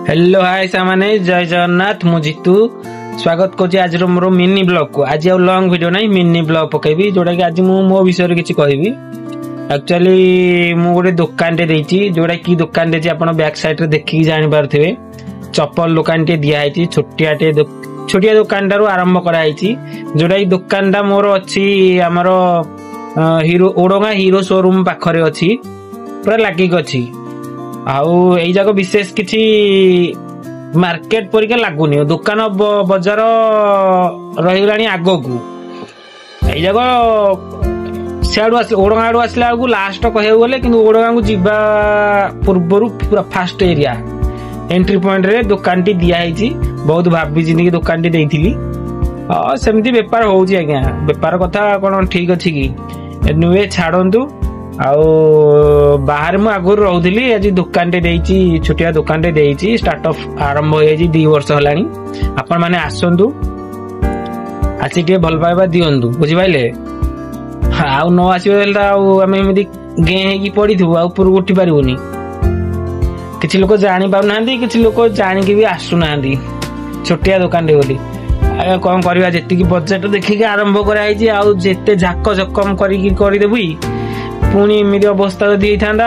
Hello hi सामाने जय जगन्नाथ मु जीतू स्वागत करुँच आज मोर मिनी ब्लॉग को। आज आउ लॉन्ग वीडियो नहीं मिनी ब्लॉग पकेबी जोटा कि आज मो विषय किसी कहबी। एक्चुअली मु गोटे दुकान टे देइची जोटा कि दुकान टे आपण बैक साइड रे देखि जानि पारथिबे। चप्पल दुकान टे दिया है छोटिया दुकान टारू आरंभ करा है जोटा कि दुकान टा मोर अच्छी आमर हीरो ओडोगा हीरो शोरूम पाखरे अच्छी पूरा लागिक अच्छी। आउ एई जाको विशेष किछि मार्केट परिका लागुनी दुकान बजार रहीगलानी आगो को एई जाको सियाडू आस ओडोगा आडू आसला को लास्ट कहउ गले किंतु ओडोगा को जिबा पूर्वरु पूरा फास्ट एरिया एंट्री पॉइंट रे दुकान टी दिया है। बहुत भाबी जिंदगी दुकान टी देइथिली सेमती व्यापार होउची आज्ञा व्यापार कथा कोन ठीक अछि कि एनुवे छाडंतु। आउ बाहर मु आगुर रहउथिली आज दुकान टे देइची छोटिया दुकान टे देइची स्टार्टअप आरंभ हो जाई 2 वर्ष हलानी। आपण माने आसंतु आसी के भल पाइबा दियंतु बुझि पाइले। आउ न आसीबेल आउ हम एमिति गे हेकी पडिथु आउ पुर उठी पारिबोनी। किछि लोक जानि पाउ नांदी किछि लोक जानि के भी आसु नांदी छोटिया दुकान टे बोली आ कोन करबा जेति की बजट देखि के आरंभ करा आइची। आउ जेते झाक झकम करी देबी पुणी एमती अवस्था जदि होइथांदा